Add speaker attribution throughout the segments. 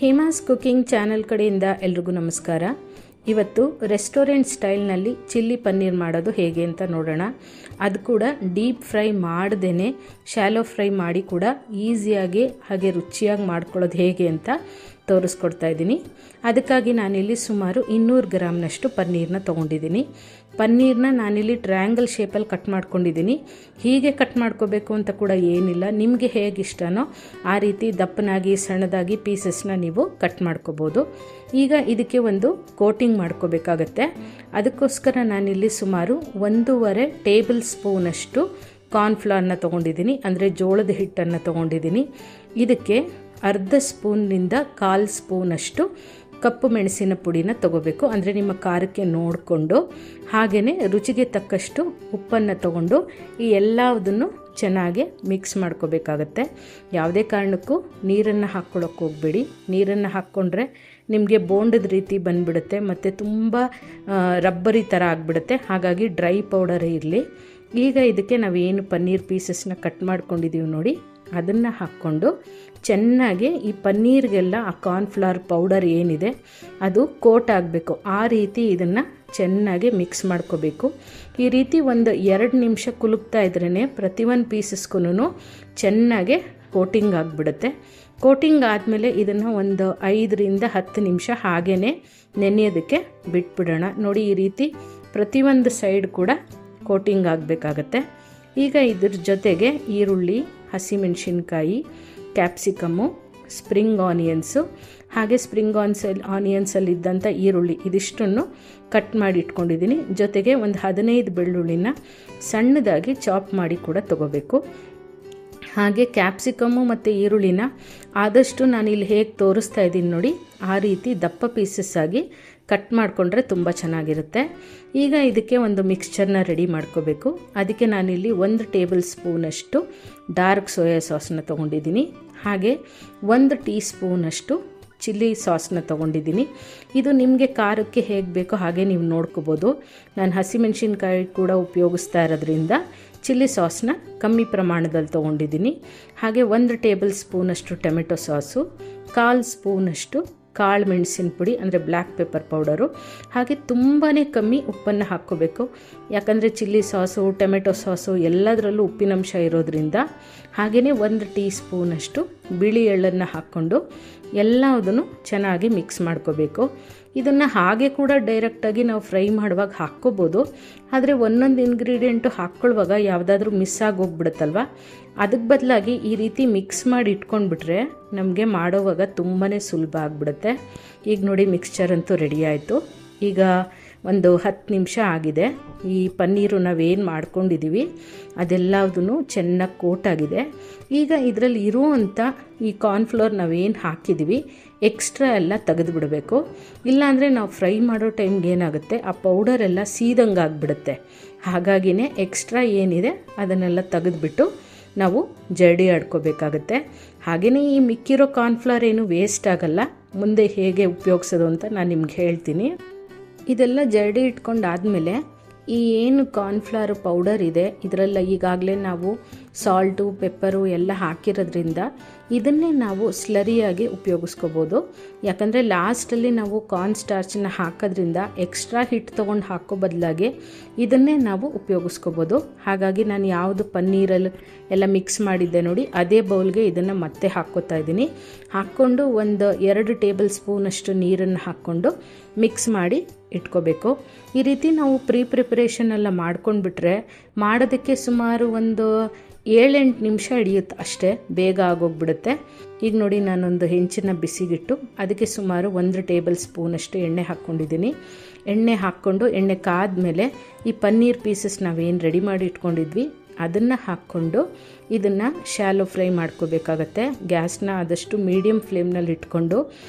Speaker 1: Hema's cooking channel ಕಡೆಯಿಂದ ಎಲ್ರಿಗೂ ನಮಸ್ಕಾರ. ಇವತ್ತು ರೆಸ್ಟೋರೆಂಟ್ ಸ್ಟೈಲ್ನಲ್ಲಿ ಚಿಲ್ಲಿ ಪನ್ನೀರ್ ಮಾಡೋದು ಹೇಗೆ ಅಂತ ನೋಡೋಣ. ಅದು ಕೂಡ ಡೀಪ್ ಫ್ರೈ ಮಾಡ್ದೇ ಶಾಲೋ ಫ್ರೈ ಮಾಡಿ ಕೂಡ ಈಸಿಯಾಗಿ ಹಾಗೆ ರುಚಿಯಾಗಿ ಮಾಡ್ಕೊಳ್ಳೋದು ಹೇಗೆ ಅಂತ ತೋರಿಸ್ಕೊಡ್ತಾ ಇದ್ದೀನಿ. ಅದಕ್ಕಾಗಿ ನಾನಿಲ್ಲಿ ಸುಮಾರು 200 ಗ್ರಾಮ್ನಷ್ಟು ಪನ್ನೀರನ್ನ ತೊಗೊಂಡಿದ್ದೀನಿ. ಪನ್ನೀರನ್ನ ನಾನಿಲ್ಲಿ ಟ್ರಯಾಂಗಲ್ ಶೇಪಲ್ಲಿ ಕಟ್ ಮಾಡ್ಕೊಂಡಿದ್ದೀನಿ. ಹೀಗೆ ಕಟ್ ಮಾಡ್ಕೋಬೇಕು ಅಂತ ಕೂಡ ಏನಿಲ್ಲ, ನಿಮಗೆ ಹೇಗೆ ಇಷ್ಟನೋ ಆ ರೀತಿ ದಪ್ಪನಾಗಿ ಸಣ್ಣದಾಗಿ ಪೀಸಸ್ನ ನೀವು ಕಟ್ ಮಾಡ್ಕೋಬೋದು. ಈಗ ಇದಕ್ಕೆ ಒಂದು ಕೋಟಿಂಗ್ ಮಾಡ್ಕೋಬೇಕಾಗತ್ತೆ. ಅದಕ್ಕೋಸ್ಕರ ನಾನಿಲ್ಲಿ ಸುಮಾರು 1.5 ಟೇಬಲ್ ಸ್ಪೂನಷ್ಟು ಕಾರ್ನ್ಫ್ಲವರ್ನ ತೊಗೊಂಡಿದ್ದೀನಿ, ಅಂದರೆ ಜೋಳದ ಹಿಟ್ಟನ್ನು ತೊಗೊಂಡಿದ್ದೀನಿ. ಇದಕ್ಕೆ ಅರ್ಧ ಸ್ಪೂನ್ನಿಂದ 1/4 ಸ್ಪೂನಷ್ಟು ಕಪ್ಪು ಮೆಣಸಿನ ಪುಡಿನ ತೊಗೋಬೇಕು, ಅಂದರೆ ನಿಮ್ಮ ಖಾರಕ್ಕೆ ನೋಡಿಕೊಂಡು. ಹಾಗೆಯೇ ರುಚಿಗೆ ತಕ್ಕಷ್ಟು ಉಪ್ಪನ್ನು ತೊಗೊಂಡು ಈ ಎಲ್ಲದನ್ನು ಚೆನ್ನಾಗಿ ಮಿಕ್ಸ್ ಮಾಡ್ಕೋಬೇಕಾಗತ್ತೆ. ಯಾವುದೇ ಕಾರಣಕ್ಕೂ ನೀರನ್ನು ಹಾಕ್ಕೊಳ್ಳೋಕೆ ಹೋಗಬೇಡಿ. ನೀರನ್ನು ಹಾಕ್ಕೊಂಡ್ರೆ ನಿಮಗೆ ಬೋಂಡದ ರೀತಿ ಬಂದುಬಿಡುತ್ತೆ ಮತ್ತು ತುಂಬ ರಬ್ಬರಿ ಥರ ಆಗಿಬಿಡುತ್ತೆ. ಹಾಗಾಗಿ ಡ್ರೈ ಪೌಡರೇ ಇರಲಿ. ಈಗ ಇದಕ್ಕೆ ನಾವೇನು ಪನ್ನೀರ್ ಪೀಸಸ್ನ ಕಟ್ ಮಾಡ್ಕೊಂಡಿದ್ದೀವಿ ನೋಡಿ, ಅದನ್ನು ಹಾಕ್ಕೊಂಡು ಚೆನ್ನಾಗಿ ಈ ಪನ್ನೀರ್ಗೆಲ್ಲ ಆ ಕಾರ್ನ್ಫ್ಲವರ್ ಪೌಡರ್ ಏನಿದೆ ಅದು ಕೋಟ್ ಆಗಬೇಕು. ಆ ರೀತಿ ಇದನ್ನು ಚೆನ್ನಾಗಿ ಮಿಕ್ಸ್ ಮಾಡ್ಕೋಬೇಕು. ಈ ರೀತಿ ಒಂದು 2 ನಿಮಿಷ ಕುಲುಕ್ತಾ ಇದ್ರೇ ಪ್ರತಿಯೊಂದು ಪೀಸಸ್ಗೂ ಚೆನ್ನಾಗಿ ಕೋಟಿಂಗ್ ಆಗಿಬಿಡುತ್ತೆ. ಕೋಟಿಂಗ್ ಆದಮೇಲೆ ಇದನ್ನು ಒಂದು 5ರಿಂದ 10 ನಿಮಿಷ ಹಾಗೇ ನೆನೆಯೋದಕ್ಕೆ ಬಿಟ್ಬಿಡೋಣ. ನೋಡಿ, ಈ ರೀತಿ ಪ್ರತಿಯೊಂದು ಸೈಡ್ ಕೂಡ ಕೋಟಿಂಗ್ ಆಗಬೇಕಾಗತ್ತೆ. ಈಗ ಇದ್ರ ಜೊತೆಗೆ ಈರುಳ್ಳಿ, ಹಸಿಮೆಣಸಿನ್ಕಾಯಿ, ಕ್ಯಾಪ್ಸಿಕಮ್ಮು, ಸ್ಪ್ರಿಂಗ್ ಆನಿಯನ್ಸು, ಹಾಗೆ ಸ್ಪ್ರಿಂಗ್ ಆನಿಯನ್ಸಲ್ಲಿದ್ದಂಥ ಈರುಳ್ಳಿ ಇದಿಷ್ಟನ್ನು ಕಟ್ ಮಾಡಿ ಇಟ್ಕೊಂಡಿದ್ದೀನಿ. ಜೊತೆಗೆ ಒಂದು 15 ಬೆಳ್ಳುಳ್ಳಿನ ಸಣ್ಣದಾಗಿ ಚಾಪ್ ಮಾಡಿ ಕೂಡ ತೊಗೋಬೇಕು. ಹಾಗೆ ಕ್ಯಾಪ್ಸಿಕಮ್ಮು ಮತ್ತು ಈರುಳ್ಳಿನ ಆದಷ್ಟು ನಾನಿಲ್ಲಿ ಹೇಗೆ ತೋರಿಸ್ತಾ ಇದ್ದೀನಿ ನೋಡಿ, ಆ ರೀತಿ ದಪ್ಪ ಪೀಸಸ್ ಆಗಿ ಕಟ್ ಮಾಡಿಕೊಂಡ್ರೆ ತುಂಬ ಚೆನ್ನಾಗಿರುತ್ತೆ. ಈಗ ಇದಕ್ಕೆ ಒಂದು ಮಿಕ್ಸ್ಚರ್ನ ರೆಡಿ ಮಾಡ್ಕೋಬೇಕು. ಅದಕ್ಕೆ ನಾನಿಲ್ಲಿ 1 ಟೇಬಲ್ ಸ್ಪೂನಷ್ಟು ಡಾರ್ಕ್ ಸೋಯಾ ಸಾಸನ್ನ ತೊಗೊಂಡಿದ್ದೀನಿ. ಹಾಗೆ 1 ಟೀ ಸ್ಪೂನಷ್ಟು ಚಿಲ್ಲಿ ಸಾಸನ್ನ ತೊಗೊಂಡಿದ್ದೀನಿ. ಇದು ನಿಮಗೆ ಖಾರಕ್ಕೆ ಹೇಗೆ ಬೇಕೋ ಹಾಗೆ ನೀವು ನೋಡ್ಕೋಬೋದು. ನಾನು ಹಸಿಮೆಣಸಿನ್ಕಾಯಿ ಕೂಡ ಉಪಯೋಗಿಸ್ತಾ ಇರೋದ್ರಿಂದ ಚಿಲ್ಲಿ ಸಾಸನ್ನ ಕಮ್ಮಿ ಪ್ರಮಾಣದಲ್ಲಿ ತೊಗೊಂಡಿದ್ದೀನಿ. ಹಾಗೆ 1 ಟೇಬಲ್ ಸ್ಪೂನಷ್ಟು ಟೊಮೆಟೊ ಸಾಸು, 1/4 ಸ್ಪೂನಷ್ಟು ಕಾಳು ಮೆಣಸಿನ ಪುಡಿ, ಅಂದರೆ ಬ್ಲ್ಯಾಕ್ ಪೆಪ್ಪರ್ ಪೌಡರು. ಹಾಗೆ ತುಂಬಾ ಕಮ್ಮಿ ಉಪ್ಪನ್ನು ಹಾಕ್ಕೋಬೇಕು, ಯಾಕಂದರೆ ಚಿಲ್ಲಿ ಸಾಸು, ಟೊಮೆಟೊ ಸಾಸು ಎಲ್ಲದರಲ್ಲೂ ಉಪ್ಪಿನಂಶ ಇರೋದ್ರಿಂದ. ಹಾಗೆಯೇ 1 ಟೀ ಸ್ಪೂನಷ್ಟು ಬಿಳಿ ಎಳ್ಳನ್ನು ಹಾಕ್ಕೊಂಡು ಎಲ್ಲದನ್ನು ಚೆನ್ನಾಗಿ ಮಿಕ್ಸ್ ಮಾಡ್ಕೋಬೇಕು. ಇದನ್ನು ಹಾಗೆ ಕೂಡ ಡೈರೆಕ್ಟಾಗಿ ನಾವು ಫ್ರೈ ಮಾಡುವಾಗ ಹಾಕ್ಕೋಬೋದು, ಆದರೆ ಒಂದೊಂದು ಇಂಗ್ರೀಡಿಯೆಂಟು ಹಾಕ್ಕೊಳ್ಳುವಾಗ ಯಾವುದಾದ್ರೂ ಮಿಸ್ ಆಗೋಗ್ಬಿಡುತ್ತಲ್ವ. ಅದಕ್ಕೆ ಬದಲಾಗಿ ಈ ರೀತಿ ಮಿಕ್ಸ್ ಮಾಡಿ ಇಟ್ಕೊಂಡ್ಬಿಟ್ರೆ ನಮಗೆ ಮಾಡೋವಾಗ ತುಂಬಾ ಸುಲಭ ಆಗಿಬಿಡುತ್ತೆ. ಈಗ ನೋಡಿ, ಮಿಕ್ಸ್ಚರ್ ಅಂತೂ ರೆಡಿ ಆಯಿತು. ಈಗ ಒಂದು 10 ನಿಮಿಷ ಆಗಿದೆ. ಈ ಪನ್ನೀರು ನಾವೇನು ಮಾಡ್ಕೊಂಡಿದ್ದೀವಿ ಅದೆಲ್ಲದೂ ಚೆನ್ನಾಗಿ ಕೋಟಾಗಿದೆ. ಈಗ ಇದರಲ್ಲಿ ಇರುವಂಥ ಈ ಕಾರ್ನ್ಫ್ಲವರ್ ನಾವೇನು ಹಾಕಿದ್ದೀವಿ ಎಕ್ಸ್ಟ್ರಾ ಎಲ್ಲ ತೆಗೆದು ಬಿಡಬೇಕು. ಇಲ್ಲಾಂದರೆ ನಾವು ಫ್ರೈ ಮಾಡೋ ಟೈಮ್ಗೆ ಏನಾಗುತ್ತೆ, ಆ ಪೌಡರೆಲ್ಲ ಸೀದಂಗೆ ಆಗಿಬಿಡುತ್ತೆ. ಹಾಗಾಗಿನೇ ಎಕ್ಸ್ಟ್ರಾ ಏನಿದೆ ಅದನ್ನೆಲ್ಲ ತೆಗೆದುಬಿಟ್ಟು ನಾವು ಜರಡಿ ಆಡ್ಕೋಬೇಕಾಗತ್ತೆ. ಹಾಗೆಯೇ ಈ ಮಿಕ್ಕಿರೋ ಕಾರ್ನ್ಫ್ಲವರ್ ಏನು ವೇಸ್ಟ್ ಆಗಲ್ಲ. ಮುಂದೆ ಹೇಗೆ ಉಪಯೋಗಿಸೋದು ಅಂತ ನಾನು ನಿಮ್ಗೆ ಹೇಳ್ತೀನಿ. ಇದೆಲ್ಲ ಜರಡಿ ಇಟ್ಕೊಂಡಾದಮೇಲೆ ಈ ಏನು ಕಾರ್ನ್ಫ್ಲವರ್ ಪೌಡರ್ ಇದೆ ಇದರೆಲ್ಲ ಈಗಾಗಲೇ ನಾವು ಸಾಲ್ಟು, ಪೆಪ್ಪರು ಎಲ್ಲ ಹಾಕಿರೋದ್ರಿಂದ ಇದನ್ನೇ ನಾವು ಸ್ಲರಿಯಾಗಿ ಉಪಯೋಗಿಸ್ಕೋಬೋದು. ಯಾಕಂದರೆ ಲಾಸ್ಟಲ್ಲಿ ನಾವು ಕಾರ್ನ್ ಸ್ಟಾರ್ಚನ್ನ ಹಾಕೋದ್ರಿಂದ ಎಕ್ಸ್ಟ್ರಾ ಹಿಟ್ಟು ತೊಗೊಂಡು ಹಾಕೋ ಬದಲಾಗಿ ಇದನ್ನೇ ನಾವು ಉಪಯೋಗಿಸ್ಕೋಬೋದು. ಹಾಗಾಗಿ ನಾನು ಯಾವುದು ಪನ್ನೀರಲ್ಲಿ ಎಲ್ಲ ಮಿಕ್ಸ್ ಮಾಡಿದ್ದೆ ನೋಡಿ, ಅದೇ ಬೌಲ್ಗೆ ಇದನ್ನು ಮತ್ತೆ ಹಾಕ್ಕೋತಾ ಇದ್ದೀನಿ. ಹಾಕ್ಕೊಂಡು ಒಂದು 2 ಟೇಬಲ್ ಸ್ಪೂನಷ್ಟು ನೀರನ್ನು ಹಾಕ್ಕೊಂಡು ಮಿಕ್ಸ್ ಮಾಡಿ ಇಟ್ಕೋಬೇಕು. ಈ ರೀತಿ ನಾವು ಪ್ರಿಪ್ರೇಷನ್ ಎಲ್ಲ ಮಾಡ್ಕೊಂಡ್ಬಿಟ್ರೆ ಮಾಡೋದಕ್ಕೆ ಸುಮಾರು ಒಂದು 7-8 ನಿಮಿಷ ಹಿಡಿಯುತ್ತೆ, ಅಷ್ಟೇ ಬೇಗ ಆಗೋಗ್ಬಿಡುತ್ತೆ. ಈಗ ನೋಡಿ, ನಾನೊಂದು ಹೆಂಚನ್ನು ಬಿಸಿಗಿಟ್ಟು ಅದಕ್ಕೆ ಸುಮಾರು 1 ಟೇಬಲ್ ಸ್ಪೂನಷ್ಟು ಎಣ್ಣೆ ಹಾಕ್ಕೊಂಡಿದ್ದೀನಿ. ಎಣ್ಣೆ ಹಾಕ್ಕೊಂಡು ಎಣ್ಣೆ ಕಾದ್ಮೇಲೆ ಈ ಪನ್ನೀರ್ ಪೀಸಸ್ ನಾವೇನು ರೆಡಿ ಮಾಡಿ ಇಟ್ಕೊಂಡಿದ್ವಿ ಅದನ್ನು ಹಾಕ್ಕೊಂಡು ಇದನ್ನು ಶಾಲೋ ಫ್ರೈ ಮಾಡ್ಕೋಬೇಕಾಗತ್ತೆ. ಗ್ಯಾಸ್ನ ಆದಷ್ಟು ಮೀಡಿಯಮ್ ಫ್ಲೇಮ್ನಲ್ಲಿ ಇಟ್ಕೊಂಡು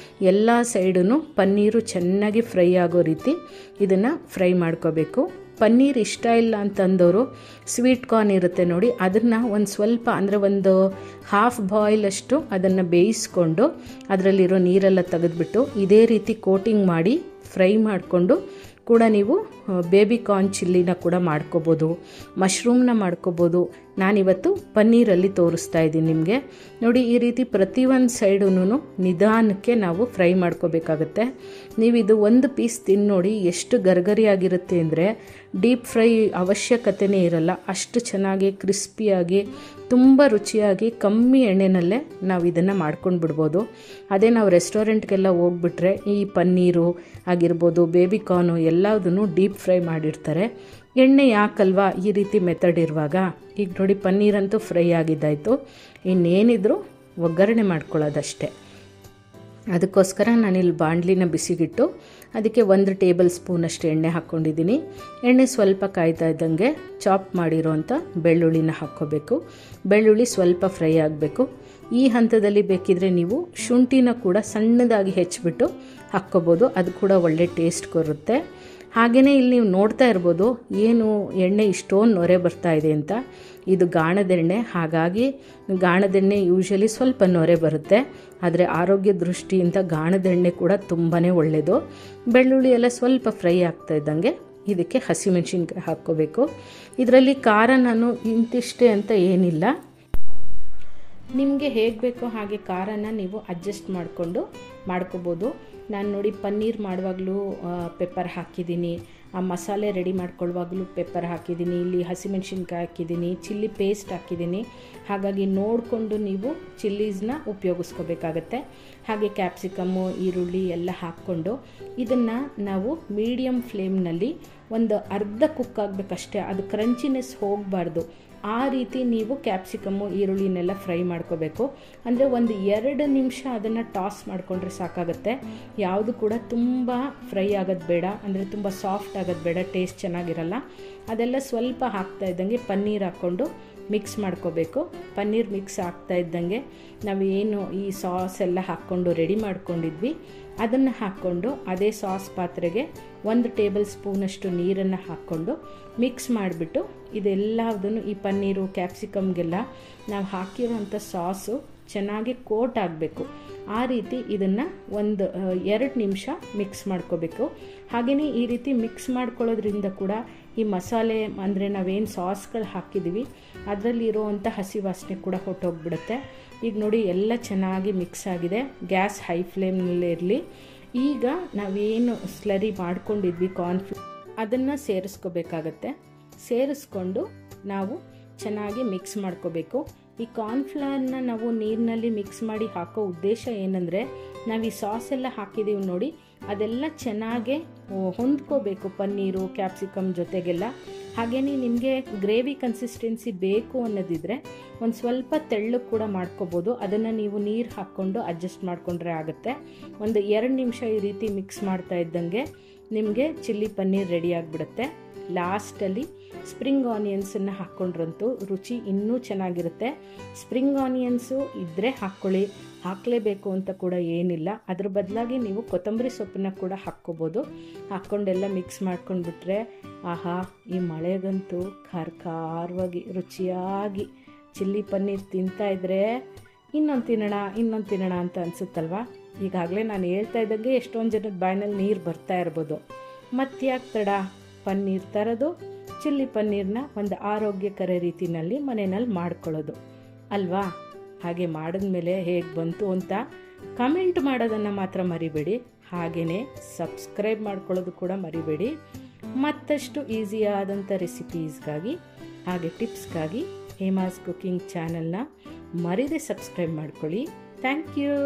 Speaker 1: ಎಲ್ಲ ಸೈಡೂ ಪನ್ನೀರು ಚೆನ್ನಾಗಿ ಫ್ರೈ ಆಗೋ ರೀತಿ ಇದನ್ನು ಫ್ರೈ ಮಾಡ್ಕೋಬೇಕು. ಪನ್ನೀರ್ ಇಷ್ಟ ಇಲ್ಲ ಅಂತಂದವರು ಸ್ವೀಟ್ ಕಾರ್ನ್ ಇರುತ್ತೆ ನೋಡಿ, ಅದನ್ನು ಒಂದು ಸ್ವಲ್ಪ, ಅಂದರೆ ಒಂದು ಹಾಫ್ ಬಾಯ್ಲಷ್ಟು ಅದನ್ನು ಬೇಯಿಸ್ಕೊಂಡು ಅದರಲ್ಲಿರೋ ನೀರೆಲ್ಲ ತೆಗೆದುಬಿಟ್ಟು ಇದೇ ರೀತಿ ಕೋಟಿಂಗ್ ಮಾಡಿ ಫ್ರೈ ಮಾಡಿಕೊಂಡು ಕೂಡ ನೀವು ಬೇಬಿ ಕಾರ್ನ್ ಚಿಲ್ಲಿನ ಕೂಡ ಮಾಡ್ಕೋಬೋದು, ಮಶ್ರೂಮ್ನ ಮಾಡ್ಕೋಬೋದು. ನಾನಿವತ್ತು ಪನ್ನೀರಲ್ಲಿ ತೋರಿಸ್ತಾ ಇದ್ದೀನಿ ನಿಮಗೆ. ನೋಡಿ, ಈ ರೀತಿ ಪ್ರತಿಯೊಂದು ಸೈಡೂ ನಿಧಾನಕ್ಕೆ ನಾವು ಫ್ರೈ ಮಾಡ್ಕೋಬೇಕಾಗತ್ತೆ. ನೀವಿದು ಒಂದು ಪೀಸ್ ತಿಂದು ನೋಡಿ ಎಷ್ಟು ಗರ್ಗರಿಯಾಗಿರುತ್ತೆ ಅಂದರೆ ಡೀಪ್ ಫ್ರೈ ಅವಶ್ಯಕತೆಯೇ ಇರಲ್ಲ. ಅಷ್ಟು ಚೆನ್ನಾಗಿ ಕ್ರಿಸ್ಪಿಯಾಗಿ ತುಂಬ ರುಚಿಯಾಗಿ ಕಮ್ಮಿ ಎಣ್ಣೆನಲ್ಲೇ ನಾವು ಇದನ್ನು ಮಾಡ್ಕೊಂಡು ಬಿಡ್ಬೋದು. ಅದೇ ನಾವು ರೆಸ್ಟೋರೆಂಟ್ಗೆಲ್ಲ ಹೋಗ್ಬಿಟ್ರೆ ಈ ಪನ್ನೀರು ಆಗಿರ್ಬೋದು, ಬೇಬಿ ಕಾರ್ನು ಎಲ್ಲದನ್ನು ಡೀಪ್ ಫ್ರೈ ಮಾಡಿರ್ತಾರೆ. ಎಣ್ಣೆ ಯಾಕಲ್ವಾ ಈ ರೀತಿ ಮೆಥಡ್ ಇರುವಾಗ. ಈಗ ನೋಡಿ, ಪನ್ನೀರಂತೂ ಫ್ರೈ ಆಗಿದ್ದಾಯಿತು. ಇನ್ನೇನಿದ್ರು ಒಗ್ಗರಣೆ ಮಾಡ್ಕೊಳ್ಳೋದಷ್ಟೇ. ಅದಕ್ಕೋಸ್ಕರ ನಾನಿಲ್ಲಿ ಬಾಣಲಿನ ಬಿಸಿಗಿಟ್ಟು ಅದಕ್ಕೆ 1 ಟೇಬಲ್ ಸ್ಪೂನಷ್ಟು ಎಣ್ಣೆ ಹಾಕ್ಕೊಂಡಿದ್ದೀನಿ. ಎಣ್ಣೆ ಸ್ವಲ್ಪ ಕಾಯ್ತಾ ಇದ್ದಂಗೆ ಚಾಪ್ ಮಾಡಿರೋಂಥ ಬೆಳ್ಳುಳ್ಳಿನ ಹಾಕ್ಕೋಬೇಕು. ಬೆಳ್ಳುಳ್ಳಿ ಸ್ವಲ್ಪ ಫ್ರೈ ಆಗಬೇಕು. ಈ ಹಂತದಲ್ಲಿ ಬೇಕಿದ್ರೆ ನೀವು ಶುಂಠಿನ ಕೂಡ ಸಣ್ಣದಾಗಿ ಹೆಚ್ಚಿಬಿಟ್ಟು ಹಾಕ್ಕೋಬೋದು, ಅದು ಕೂಡ ಒಳ್ಳೆ ಟೇಸ್ಟ್ ಕೊರುತ್ತೆ. ಹಾಗೆಯೇ ಇಲ್ಲಿ ನೀವು ನೋಡ್ತಾ ಇರ್ಬೋದು ಏನು ಎಣ್ಣೆ ಇಷ್ಟೊಂದು ನೊರೆ ಬರ್ತಾ ಇದೆ ಅಂತ. ಇದು ಗಾಣದೆಣ್ಣೆ, ಹಾಗಾಗಿ ಗಾಣದೆಣ್ಣೆ ಯೂಶಲಿ ಸ್ವಲ್ಪ ನೊರೆ ಬರುತ್ತೆ. ಆದರೆ ಆರೋಗ್ಯ ದೃಷ್ಟಿಯಿಂದ ಗಾಣದೆಣ್ಣೆ ಕೂಡ ತುಂಬಾ ಒಳ್ಳೆಯದು. ಬೆಳ್ಳುಳ್ಳಿ ಎಲ್ಲ ಸ್ವಲ್ಪ ಫ್ರೈ ಆಗ್ತಾ ಇದ್ದಂಗೆ ಇದಕ್ಕೆ ಹಸಿಮೆಣಸಿನ್ಕಾಯಿ ಹಾಕ್ಕೋಬೇಕು. ಇದರಲ್ಲಿ ಖಾರ ನಾನು ಇಂತಿಷ್ಟೇ ಅಂತ ಏನಿಲ್ಲ, ನಿಮಗೆ ಹೇಗೆ ಬೇಕೋ ಹಾಗೆ ಖಾರನ ನೀವು ಅಡ್ಜಸ್ಟ್ ಮಾಡಿಕೊಂಡು ಮಾಡ್ಕೋಬೋದು. ನಾನು ನೋಡಿ ಪನ್ನೀರ್ ಮಾಡುವಾಗಲೂ ಪೆಪ್ಪರ್ ಹಾಕಿದ್ದೀನಿ, ಆ ಮಸಾಲೆ ರೆಡಿ ಮಾಡ್ಕೊಳ್ಳುವಾಗಲೂ ಪೆಪ್ಪರ್ ಹಾಕಿದ್ದೀನಿ, ಇಲ್ಲಿ ಹಸಿಮೆಣಸಿನ್ಕಾಯಿ ಹಾಕಿದ್ದೀನಿ, ಚಿಲ್ಲಿ ಪೇಸ್ಟ್ ಹಾಕಿದ್ದೀನಿ. ಹಾಗಾಗಿ ನೋಡಿಕೊಂಡು ನೀವು ಚಿಲ್ಲೀಸ್ನ ಉಪಯೋಗಿಸ್ಕೋಬೇಕಾಗತ್ತೆ. ಹಾಗೆ ಕ್ಯಾಪ್ಸಿಕಮ್ಮು, ಈರುಳ್ಳಿ ಎಲ್ಲ ಹಾಕ್ಕೊಂಡು ಇದನ್ನು ನಾವು ಮೀಡಿಯಮ್ ಫ್ಲೇಮ್ನಲ್ಲಿ ಒಂದು ಅರ್ಧ ಕುಕ್ ಆಗಬೇಕಷ್ಟೇ. ಅದು ಕ್ರಂಚಿನೆಸ್ ಹೋಗಬಾರ್ದು. ಆ ರೀತಿ ನೀವು ಕ್ಯಾಪ್ಸಿಕಮ್ಮು, ಈರುಳ್ಳಿನೆಲ್ಲ ಫ್ರೈ ಮಾಡ್ಕೋಬೇಕು. ಅಂದರೆ ಒಂದು 2 ನಿಮಿಷ ಅದನ್ನು ಟಾಸ್ ಮಾಡಿಕೊಂಡ್ರೆ ಸಾಕಾಗುತ್ತೆ. ಯಾವುದು ಕೂಡ ತುಂಬ ಫ್ರೈ ಆಗೋದು ಬೇಡ, ಅಂದರೆ ತುಂಬ ಸಾಫ್ಟ್ ಆಗೋದು ಬೇಡ, ಟೇಸ್ಟ್ ಚೆನ್ನಾಗಿರಲ್ಲ. ಅದೆಲ್ಲ ಸ್ವಲ್ಪ ಹಾಕ್ತಾ ಇದ್ದಂಗೆ ಪನ್ನೀರ್ ಹಾಕ್ಕೊಂಡು ಮಿಕ್ಸ್ ಮಾಡ್ಕೋಬೇಕು. ಪನ್ನೀರ್ ಮಿಕ್ಸ್ ಆಗ್ತಾ ಇದ್ದಂಗೆ ನಾವು ಏನು ಈ ಸಾಸ್ ಎಲ್ಲ ಹಾಕ್ಕೊಂಡು ರೆಡಿ ಮಾಡ್ಕೊಂಡಿದ್ವಿ ಅದನ್ನು ಹಾಕ್ಕೊಂಡು ಅದೇ ಸಾಸ್ ಪಾತ್ರೆಗೆ 1 ಟೇಬಲ್ ಸ್ಪೂನಷ್ಟು ನೀರನ್ನು ಹಾಕ್ಕೊಂಡು ಮಿಕ್ಸ್ ಮಾಡಿಬಿಟ್ಟು ಇದೆಲ್ಲದನ್ನು ಈ ಪನ್ನೀರು ಕ್ಯಾಪ್ಸಿಕಮ್ಗೆಲ್ಲ ನಾವು ಹಾಕಿರೋಂಥ ಸಾಸು ಚೆನ್ನಾಗಿ ಕೋಟ್ ಆಗಬೇಕು. ಆ ರೀತಿ ಇದನ್ನು 2 ನಿಮಿಷ ಮಿಕ್ಸ್ ಮಾಡ್ಕೋಬೇಕು. ಹಾಗೆಯೇ ಈ ರೀತಿ ಮಿಕ್ಸ್ ಮಾಡ್ಕೊಳ್ಳೋದ್ರಿಂದ ಕೂಡ ಈ ಮಸಾಲೆ ಅಂದರೆ ನಾವೇನು ಸಾಸ್ಗಳು ಹಾಕಿದ್ದೀವಿ ಅದರಲ್ಲಿರೋವಂಥ ಹಸಿ ವಾಸನೆ ಕೂಡ ಹೊಟ್ಟೋಗ್ಬಿಡುತ್ತೆ. ಈಗ ನೋಡಿ ಎಲ್ಲ ಚೆನ್ನಾಗಿ ಮಿಕ್ಸ್ ಆಗಿದೆ. ಗ್ಯಾಸ್ ಹೈ ಫ್ಲೇಮ್ನಲ್ಲೇ ಇರಲಿ. ಈಗ ನಾವೇನು ಸ್ಲರಿ ಮಾಡ್ಕೊಂಡಿದ್ವಿ ಕಾರ್ನ್ಫ್ಲೋರ್ ಅದನ್ನು ಸೇರಿಸ್ಕೋಬೇಕಾಗತ್ತೆ. ಸೇರಿಸ್ಕೊಂಡು ನಾವು ಚೆನ್ನಾಗಿ ಮಿಕ್ಸ್ ಮಾಡ್ಕೋಬೇಕು. ಈ ಕಾರ್ನ್ಫ್ಲವರ್ನ ನಾವು ನೀರಿನಲ್ಲಿ ಮಿಕ್ಸ್ ಮಾಡಿ ಹಾಕೋ ಉದ್ದೇಶ ಏನಂದರೆ ನಾವು ಈ ಸಾಸ್ ಎಲ್ಲ ಹಾಕಿದ್ದೀವಿ ನೋಡಿ, ಅದೆಲ್ಲ ಚೆನ್ನಾಗೆ ಹೊಂದ್ಕೋಬೇಕು ಪನ್ನೀರು ಕ್ಯಾಪ್ಸಿಕಮ್ ಜೊತೆಗೆಲ್ಲ. ಹಾಗೆಯೇ ನಿಮಗೆ ಗ್ರೇವಿ ಕನ್ಸಿಸ್ಟೆನ್ಸಿ ಬೇಕು ಅನ್ನೋದಿದ್ರೆ ಒಂದು ಸ್ವಲ್ಪ ತೆಳ್ಳಗೆ ಕೂಡ ಮಾಡ್ಕೋಬೋದು. ಅದನ್ನು ನೀವು ನೀರು ಹಾಕ್ಕೊಂಡು ಅಡ್ಜಸ್ಟ್ ಮಾಡಿಕೊಂಡ್ರೆ ಆಗುತ್ತೆ. ಒಂದು 2 ನಿಮಿಷ ಈ ರೀತಿ ಮಿಕ್ಸ್ ಮಾಡ್ತಾ ಇದ್ದಂಗೆ ನಿಮಗೆ ಚಿಲ್ಲಿ ಪನ್ನೀರ್ ರೆಡಿ ಆಗಿಬಿಡುತ್ತೆ. ಲಾಸ್ಟಲ್ಲಿ ಸ್ಪ್ರಿಂಗ್ ಆನಿಯನ್ಸನ್ನು ಹಾಕ್ಕೊಂಡ್ರಂತೂ ರುಚಿ ಇನ್ನೂ ಚೆನ್ನಾಗಿರುತ್ತೆ. ಸ್ಪ್ರಿಂಗ್ ಆನಿಯನ್ಸು ಇದ್ದರೆ ಹಾಕ್ಕೊಳ್ಳಿ, ಹಾಕಲೇಬೇಕು ಅಂತ ಕೂಡ ಏನಿಲ್ಲ. ಅದ್ರ ಬದಲಾಗಿ ನೀವು ಕೊತ್ತಂಬರಿ ಸೊಪ್ಪನ್ನ ಕೂಡ ಹಾಕ್ಕೋಬೋದು. ಹಾಕ್ಕೊಂಡೆಲ್ಲ ಮಿಕ್ಸ್ ಮಾಡ್ಕೊಂಡ್ಬಿಟ್ರೆ ಆಹಾ, ಈ ಮಳೆಗಂತೂ ಖಾರವಾಗಿ ರುಚಿಯಾಗಿ ಚಿಲ್ಲಿ ಪನ್ನೀರ್ ತಿಂತಾಯಿದ್ರೆ ಇನ್ನೊಂದು ತಿನ್ನೋಣ ಅಂತ ಅನಿಸುತ್ತಲ್ವ. ಈಗಾಗಲೇ ನಾನು ಹೇಳ್ತಾ ಇದ್ದಂಗೆ ಎಷ್ಟೊಂದು ಜನದ ಬಾಯಿನಲ್ಲಿ ನೀರು ಬರ್ತಾ ಇರ್ಬೋದು. ಮತ್ತ್ಯಾಕೆ ತಡ, ಪನ್ನೀರ್ ತರೋದು, ಚಿಲ್ಲಿ ಪನ್ನೀರ್ನ ಒಂದು ಆರೋಗ್ಯಕರ ರೀತಿಯಲ್ಲಿ ಮನೆಯಲ್ಲಿ ಮಾಡ್ಕೊಳ್ಳೋದು ಅಲ್ವಾ. ಹಾಗೆ ಮಾಡಿದ್ಮೇಲೆ ಹೇಗೆ ಬಂತು ಅಂತ ಕಮೆಂಟ್ ಮಾಡೋದನ್ನು ಮಾತ್ರ ಮರಿಬೇಡಿ. ಹಾಗೆಯೇ ಸಬ್ಸ್ಕ್ರೈಬ್ ಮಾಡ್ಕೊಳ್ಳೋದು ಕೂಡ ಮರಿಬೇಡಿ. ಮತ್ತಷ್ಟು ಈಸಿಯಾದಂಥ ರೆಸಿಪೀಸ್ಗಾಗಿ ಹಾಗೆ ಟಿಪ್ಸ್ಗಾಗಿ ಹೇಮಾಸ್ ಕುಕಿಂಗ್ ಚಾನಲ್ನ ಮರಿದೇ ಸಬ್ಸ್ಕ್ರೈಬ್ ಮಾಡ್ಕೊಳ್ಳಿ. Thank you.